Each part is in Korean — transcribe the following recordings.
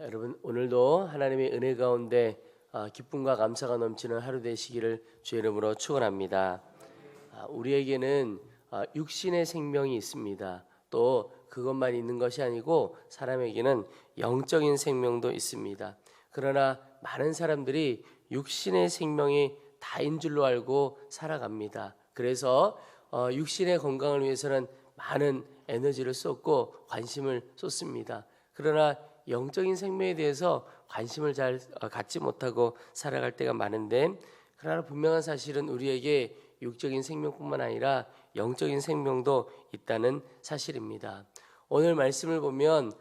여러분 오늘도 하나님의 은혜 가운데 기쁨과 감사가 넘치는 하루 되시기를 주의 이름으로 축원합니다. 우리에게는 육신의 생명이 있습니다. 또 그것만 있는 것이 아니고 사람에게는 영적인 생명도 있습니다. 그러나 많은 사람들이 육신의 생명이 다인 줄로 알고 살아갑니다. 그래서 육신의 건강을 위해서는 많은 에너지를 쏟고 관심을 쏟습니다. 그러나 영적인 생명에 대해서 관심을 잘 갖지 못하고 살아갈 때가 많은데, 그러나 분명한 사실은 우리에게 육적인 생명뿐만 아니라 영적인 생명도 있다는 사실입니다. 오늘 말씀을 보면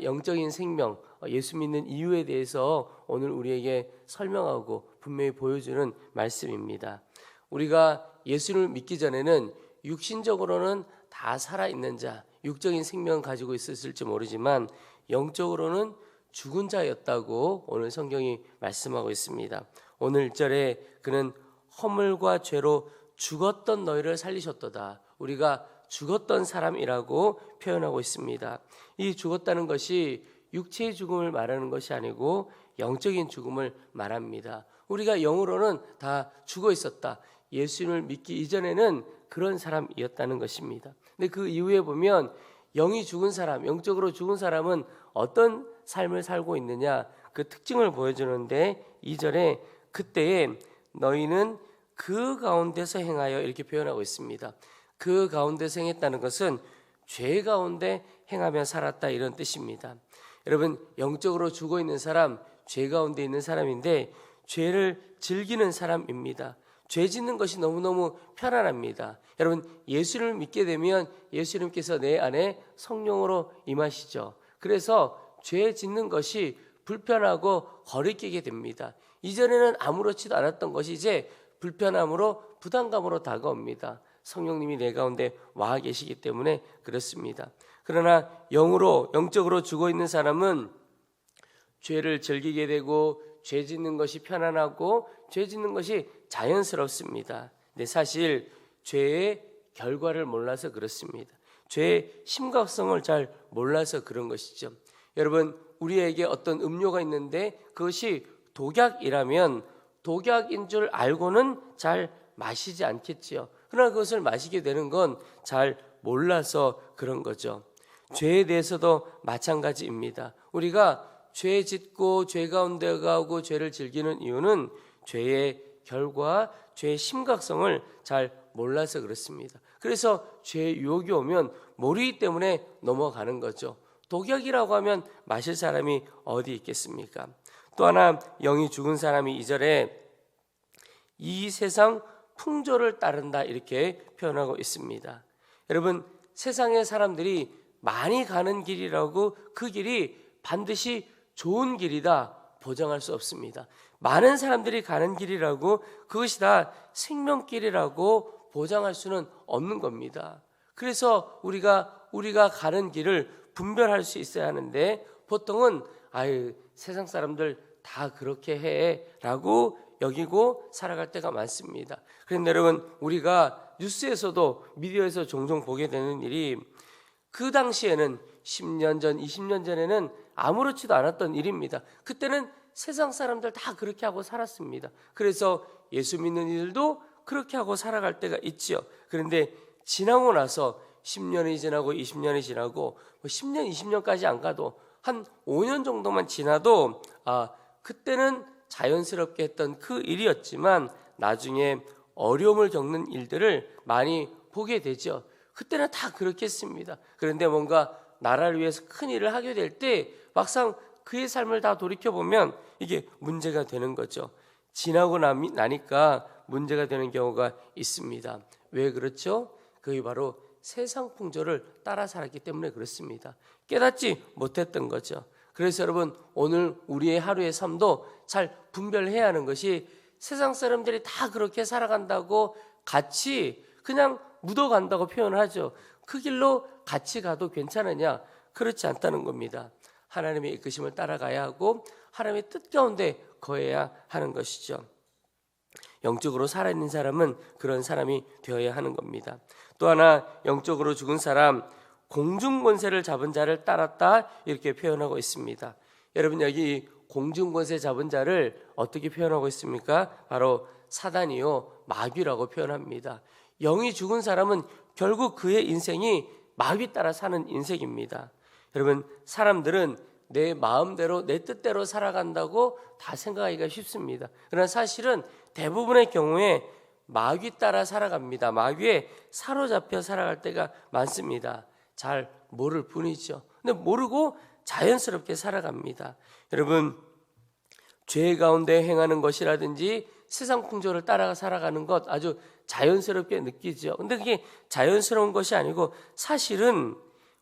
영적인 생명, 예수 믿는 이유에 대해서 오늘 우리에게 설명하고 분명히 보여주는 말씀입니다. 우리가 예수를 믿기 전에는 육신적으로는 다 살아있는 자, 육적인 생명을 가지고 있었을지 모르지만 영적으로는 죽은 자였다고 오늘 성경이 말씀하고 있습니다. 오늘 1절에 그는 허물과 죄로 죽었던 너희를 살리셨도다. 우리가 죽었던 사람이라고 표현하고 있습니다. 이 죽었다는 것이 육체의 죽음을 말하는 것이 아니고 영적인 죽음을 말합니다. 우리가 영으로는 다 죽어 있었다. 예수님을 믿기 이전에는 그런 사람이었다는 것입니다. 근데 그 이후에 보면 영이 죽은 사람, 영적으로 죽은 사람은 어떤 삶을 살고 있느냐, 그 특징을 보여주는데 2절에 그때에 너희는 그 가운데서 행하여 이렇게 표현하고 있습니다. 그 가운데서 행했다는 것은 죄 가운데 행하며 살았다, 이런 뜻입니다. 여러분, 영적으로 죽어 있는 사람, 죄 가운데 있는 사람인데 죄를 즐기는 사람입니다. 죄 짓는 것이 너무너무 편안합니다. 여러분, 예수를 믿게 되면 예수님께서 내 안에 성령으로 임하시죠. 그래서 죄 짓는 것이 불편하고 거리끼게 됩니다. 이전에는 아무렇지도 않았던 것이 이제 불편함으로 부담감으로 다가옵니다. 성령님이 내 가운데 와 계시기 때문에 그렇습니다. 그러나 영적으로 죽어 있는 사람은 죄를 즐기게 되고 죄 짓는 것이 편안하고 죄 짓는 것이 자연스럽습니다. 근데 사실 죄의 결과를 몰라서 그렇습니다. 죄의 심각성을 잘 몰라서 그런 것이죠. 여러분, 우리에게 어떤 음료가 있는데 그것이 독약이라면 독약인 줄 알고는 잘 마시지 않겠지요. 그러나 그것을 마시게 되는 건 잘 몰라서 그런 거죠. 죄에 대해서도 마찬가지입니다. 우리가 죄 짓고 죄 가운데 가고 죄를 즐기는 이유는 죄의 결과, 죄의 심각성을 잘 몰라서 그렇습니다. 그래서 죄의 유혹이 오면 모르기 때문에 넘어가는 거죠. 독약이라고 하면 마실 사람이 어디 있겠습니까? 또 하나, 영이 죽은 사람이 2절에 이 세상 풍조를 따른다, 이렇게 표현하고 있습니다. 여러분, 세상의 사람들이 많이 가는 길이라고 그 길이 반드시 좋은 길이다 보장할 수 없습니다. 많은 사람들이 가는 길이라고 그것이 다 생명길이라고 보장할 수는 없는 겁니다. 그래서 우리가 가는 길을 분별할 수 있어야 하는데 보통은 세상 사람들 다 그렇게 해 라고 여기고 살아갈 때가 많습니다. 그런데 여러분, 우리가 뉴스에서도 미디어에서 종종 보게 되는 일이 그 당시에는 10년 전, 20년 전에는 아무렇지도 않았던 일입니다. 그때는 세상 사람들 다 그렇게 하고 살았습니다. 그래서 예수 믿는 이들도 그렇게 하고 살아갈 때가 있죠. 그런데 지나고 나서 10년이 지나고 20년이 지나고 10년, 20년까지 안 가도 한 5년 정도만 지나도 그때는 자연스럽게 했던 그 일이었지만 나중에 어려움을 겪는 일들을 많이 보게 되죠. 그때는 다 그렇게 했습니다. 그런데 뭔가 나라를 위해서 큰 일을 하게 될 때 막상 그의 삶을 다 돌이켜보면 이게 문제가 되는 거죠. 지나고 나니까 문제가 되는 경우가 있습니다. 왜 그렇죠? 그게 바로 세상 풍조를 따라 살았기 때문에 그렇습니다. 깨닫지 못했던 거죠. 그래서 여러분, 오늘 우리의 하루의 삶도 잘 분별해야 하는 것이 세상 사람들이 다 그렇게 살아간다고 같이 그냥 묻어간다고 표현하죠. 그 길로 같이 가도 괜찮으냐? 그렇지 않다는 겁니다. 하나님의 이끄심을 따라가야 하고 하나님의 뜻 가운데 거해야 하는 것이죠. 영적으로 살아있는 사람은 그런 사람이 되어야 하는 겁니다. 또 하나, 영적으로 죽은 사람, 공중권세를 잡은 자를 따랐다, 이렇게 표현하고 있습니다. 여러분, 여기 공중권세 잡은 자를 어떻게 표현하고 있습니까? 바로 사단이요, 마귀라고 표현합니다. 영이 죽은 사람은 결국 그의 인생이 마귀 따라 사는 인생입니다. 여러분, 사람들은 내 마음대로 내 뜻대로 살아간다고 다 생각하기가 쉽습니다. 그러나 사실은 대부분의 경우에 마귀 따라 살아갑니다. 마귀에 사로잡혀 살아갈 때가 많습니다. 잘 모를 뿐이죠. 근데 모르고 자연스럽게 살아갑니다. 여러분, 죄 가운데 행하는 것이라든지 세상 풍조를 따라가 살아가는 것 아주 자연스럽게 느끼죠. 근데 그게 자연스러운 것이 아니고 사실은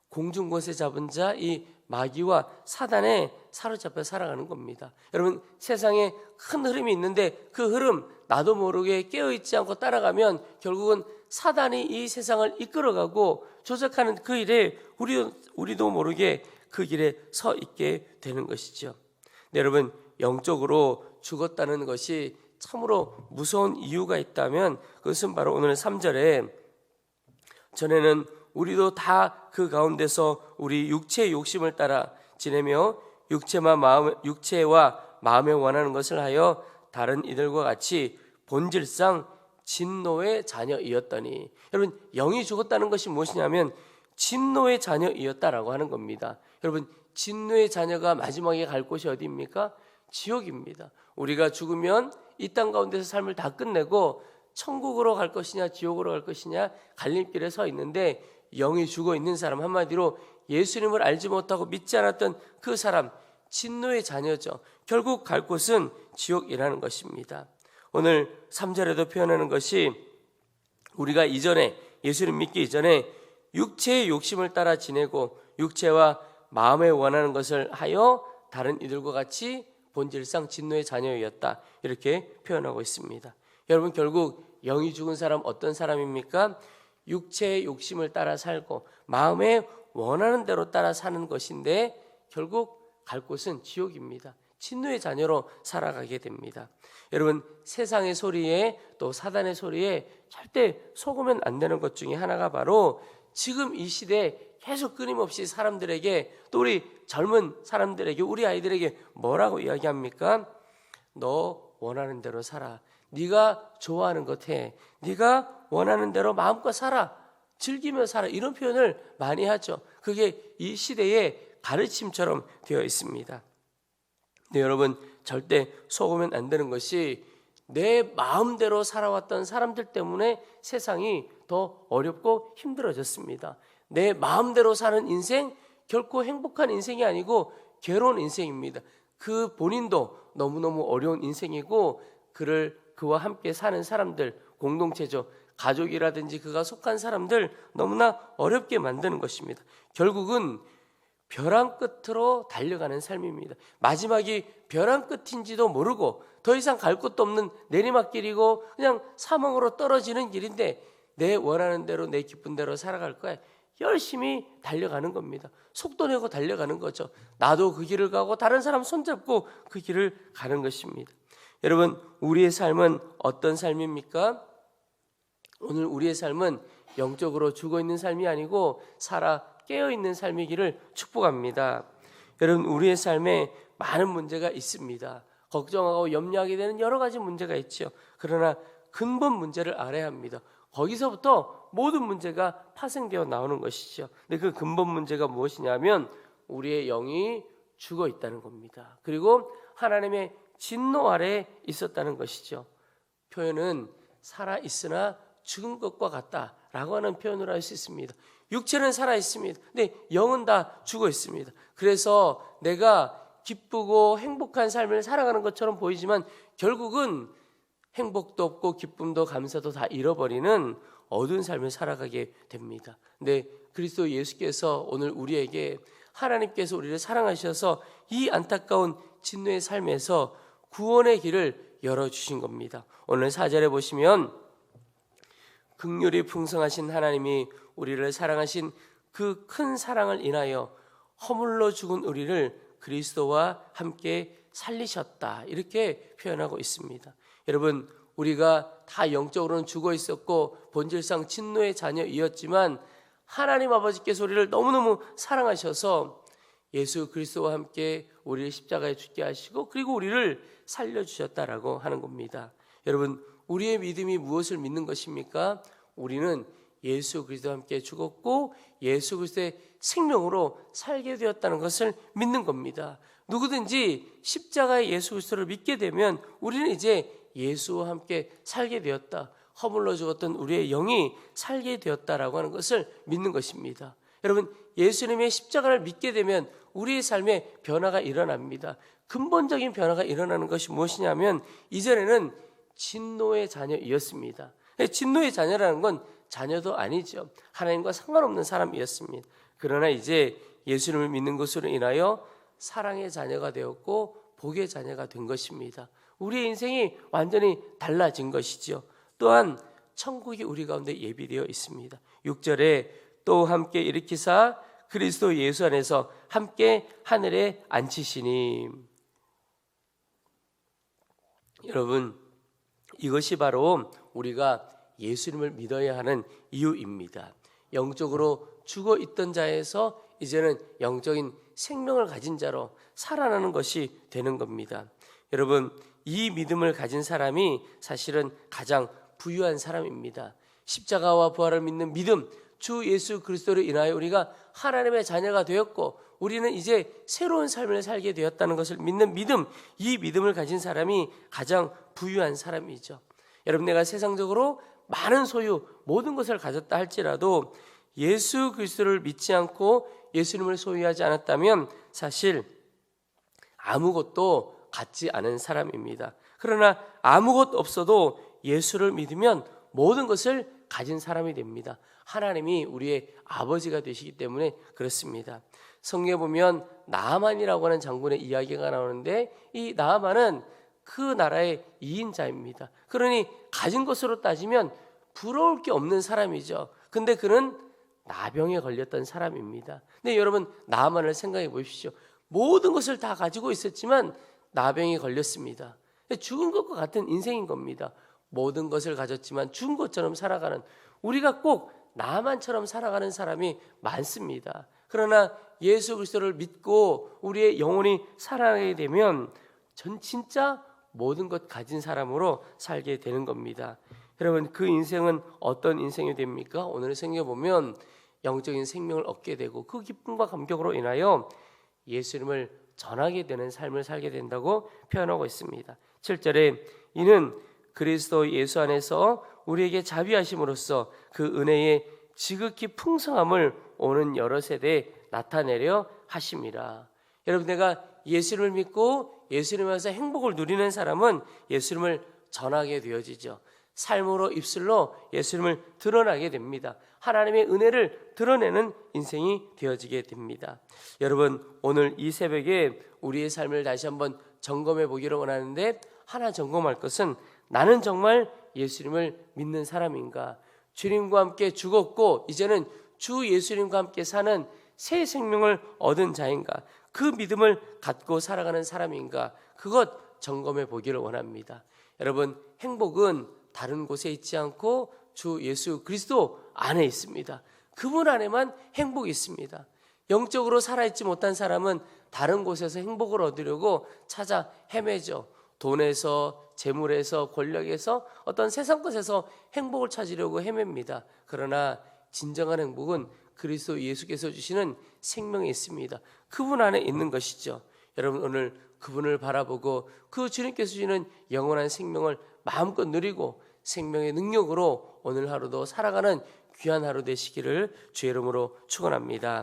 공중곳에 잡은 자 이 마귀와 사단에 사로잡혀 살아가는 겁니다. 여러분, 세상에 큰 흐름이 있는데 그 흐름 나도 모르게 깨어있지 않고 따라가면 결국은 사단이 이 세상을 이끌어가고 조작하는 그 일에 우리도 모르게 그 길에 서 있게 되는 것이죠. 네, 여러분, 영적으로 죽었다는 것이 참으로 무서운 이유가 있다면 그것은 바로 오늘 3절에 전에는 우리도 다 그 가운데서 우리 육체의 욕심을 따라 지내며 육체와 마음에 원하는 것을 하여 다른 이들과 같이 본질상 진노의 자녀이었더니, 여러분, 영이 죽었다는 것이 무엇이냐면 진노의 자녀이었다라고 하는 겁니다. 여러분, 진노의 자녀가 마지막에 갈 곳이 어디입니까? 지옥입니다. 우리가 죽으면 이 땅 가운데서 삶을 다 끝내고 천국으로 갈 것이냐 지옥으로 갈 것이냐 갈림길에 서 있는데, 영이 죽어 있는 사람, 한마디로 예수님을 알지 못하고 믿지 않았던 그 사람, 진노의 자녀죠. 결국 갈 곳은 지옥이라는 것입니다. 오늘 3절에도 표현하는 것이 우리가 이전에 예수님 믿기 이전에 육체의 욕심을 따라 지내고 육체와 마음에 원하는 것을 하여 다른 이들과 같이 본질상 진노의 자녀였다, 이렇게 표현하고 있습니다. 여러분, 결국 영이 죽은 사람 어떤 사람입니까? 육체의 욕심을 따라 살고 마음에 원하는 대로 따라 사는 것인데 결국 갈 곳은 지옥입니다. 진노의 자녀로 살아가게 됩니다. 여러분, 세상의 소리에 또 사단의 소리에 절대 속으면 안 되는 것 중에 하나가 바로 지금 이 시대에 계속 끊임없이 사람들에게, 또 우리 젊은 사람들에게, 우리 아이들에게 뭐라고 이야기합니까? 너 원하는 대로 살아. 네가 좋아하는 것 해. 네가 원하는 대로 마음껏 살아. 즐기며 살아. 이런 표현을 많이 하죠. 그게 이 시대의 가르침처럼 되어 있습니다. 네, 여러분, 절대 속으면 안 되는 것이 내 마음대로 살아왔던 사람들 때문에 세상이 더 어렵고 힘들어졌습니다. 내 마음대로 사는 인생, 결코 행복한 인생이 아니고 괴로운 인생입니다. 그 본인도 너무너무 어려운 인생이고 그와 함께 사는 사람들, 공동체죠. 가족이라든지 그가 속한 사람들 너무나 어렵게 만드는 것입니다. 결국은 벼랑 끝으로 달려가는 삶입니다. 마지막이 벼랑 끝인지도 모르고 더 이상 갈 곳도 없는 내리막길이고 그냥 사망으로 떨어지는 길인데 내 원하는 대로 내 기쁜 대로 살아갈 거야. 열심히 달려가는 겁니다. 속도 내고 달려가는 거죠. 나도 그 길을 가고 다른 사람 손잡고 그 길을 가는 것입니다. 여러분, 우리의 삶은 어떤 삶입니까? 오늘 우리의 삶은 영적으로 죽어있는 삶이 아니고 살아 깨어있는 삶이기를 축복합니다. 여러분, 우리의 삶에 많은 문제가 있습니다. 걱정하고 염려하게 되는 여러 가지 문제가 있죠. 그러나 근본 문제를 알아야 합니다. 거기서부터 모든 문제가 파생되어 나오는 것이죠. 근데 그 근본 문제가 무엇이냐면 우리의 영이 죽어 있다는 겁니다. 그리고 하나님의 진노 아래에 있었다는 것이죠. 표현은 살아 있으나 죽은 것과 같다라고 하는 표현으로 할 수 있습니다. 육체는 살아 있습니다. 근데 영은 다 죽어 있습니다. 그래서 내가 기쁘고 행복한 삶을 살아가는 것처럼 보이지만 결국은 행복도 없고 기쁨도 감사도 다 잃어버리는 어두운 삶을 살아가게 됩니다. 근데 그리스도 예수께서 오늘 우리에게, 하나님께서 우리를 사랑하셔서 이 안타까운 진노의 삶에서 구원의 길을 열어주신 겁니다. 오늘 4절에 보시면 긍휼이 풍성하신 하나님이 우리를 사랑하신 그 큰 사랑을 인하여 허물로 죽은 우리를 그리스도와 함께 살리셨다, 이렇게 표현하고 있습니다. 여러분, 우리가 다 영적으로는 죽어 있었고 본질상 진노의 자녀이었지만 하나님 아버지께서 우리를 너무너무 사랑하셔서 예수 그리스도와 함께 우리를 십자가에 죽게 하시고 그리고 우리를 살려주셨다라고 하는 겁니다. 여러분, 우리의 믿음이 무엇을 믿는 것입니까? 우리는 예수 그리스도와 함께 죽었고 예수 그리스도의 생명으로 살게 되었다는 것을 믿는 겁니다. 누구든지 십자가의 예수 그리스도를 믿게 되면 우리는 이제 예수와 함께 살게 되었다. 허물러 죽었던 우리의 영이 살게 되었다라고 하는 것을 믿는 것입니다. 여러분, 예수님의 십자가를 믿게 되면 우리의 삶에 변화가 일어납니다. 근본적인 변화가 일어나는 것이 무엇이냐면 이전에는 진노의 자녀이었습니다. 진노의 자녀라는 건 자녀도 아니죠. 하나님과 상관없는 사람이었습니다. 그러나 이제 예수님을 믿는 것으로 인하여 사랑의 자녀가 되었고 복의 자녀가 된 것입니다. 우리의 인생이 완전히 달라진 것이죠. 또한 천국이 우리 가운데 예비되어 있습니다. 6절에 또 함께 일으키사 그리스도 예수 안에서 함께 하늘에 앉히시니. 여러분, 이것이 바로 우리가 예수님을 믿어야 하는 이유입니다. 영적으로 죽어 있던 자에서 이제는 영적인 생명을 가진 자로 살아나는 것이 되는 겁니다. 여러분, 이 믿음을 가진 사람이 사실은 가장 부유한 사람입니다. 십자가와 부활을 믿는 믿음, 주 예수 그리스도로 인하여 우리가 하나님의 자녀가 되었고 우리는 이제 새로운 삶을 살게 되었다는 것을 믿는 믿음, 이 믿음을 가진 사람이 가장 부유한 사람이죠. 여러분, 내가 세상적으로 많은 소유, 모든 것을 가졌다 할지라도 예수 그리스도를 믿지 않고 예수님을 소유하지 않았다면 사실 아무것도 갖지 않은 사람입니다. 그러나 아무것도 없어도 예수를 믿으면 모든 것을 가진 사람이 됩니다. 하나님이 우리의 아버지가 되시기 때문에 그렇습니다. 성경에 보면 나아만이라고 하는 장군의 이야기가 나오는데 이 나아만은 그 나라의 2인자입니다. 그러니 가진 것으로 따지면 부러울 게 없는 사람이죠. 근데 그는 나병에 걸렸던 사람입니다. 근데 여러분, 나아만을 생각해 보십시오. 모든 것을 다 가지고 있었지만 나병에 걸렸습니다. 죽은 것과 같은 인생인 겁니다. 모든 것을 가졌지만 죽은 것처럼 살아가는, 우리가 꼭 나만처럼 살아가는 사람이 많습니다. 그러나 예수 그리스도를 믿고 우리의 영혼이 살아가게 되면 전 진짜 모든 것 가진 사람으로 살게 되는 겁니다. 여러분, 그 인생은 어떤 인생이 됩니까? 오늘 생각해 보면 영적인 생명을 얻게 되고 그 기쁨과 감격으로 인하여 예수님을 전하게 되는 삶을 살게 된다고 표현하고 있습니다. 7절에 이는 그리스도 예수 안에서 우리에게 자비하심으로써 그 은혜의 지극히 풍성함을 오는 여러 세대에 나타내려 하심이라. 여러분, 내가 예수님을 믿고 예수님에서 행복을 누리는 사람은 예수님을 전하게 되어지죠. 삶으로 입술로 예수님을 드러나게 됩니다. 하나님의 은혜를 드러내는 인생이 되어지게 됩니다. 여러분, 오늘 이 새벽에 우리의 삶을 다시 한번 점검해 보기를 원하는데 하나 점검할 것은 나는 정말 예수님을 믿는 사람인가? 주님과 함께 죽었고 이제는 주 예수님과 함께 사는 새 생명을 얻은 자인가? 그 믿음을 갖고 살아가는 사람인가? 그것 점검해 보기를 원합니다. 여러분, 행복은 다른 곳에 있지 않고 주 예수 그리스도 안에 있습니다. 그분 안에만 행복이 있습니다. 영적으로 살아있지 못한 사람은 다른 곳에서 행복을 얻으려고 찾아 헤매죠. 돈에서, 재물에서, 권력에서, 어떤 세상 것에서 행복을 찾으려고 헤맵니다. 그러나 진정한 행복은 그리스도 예수께서 주시는 생명이 있습니다. 그분 안에 있는 것이죠. 여러분, 오늘 그분을 바라보고 그 주님께서 주시는 영원한 생명을 마음껏 누리고 생명의 능력으로 오늘 하루도 살아가는 귀한 하루 되시기를 주의 이름으로 축원합니다.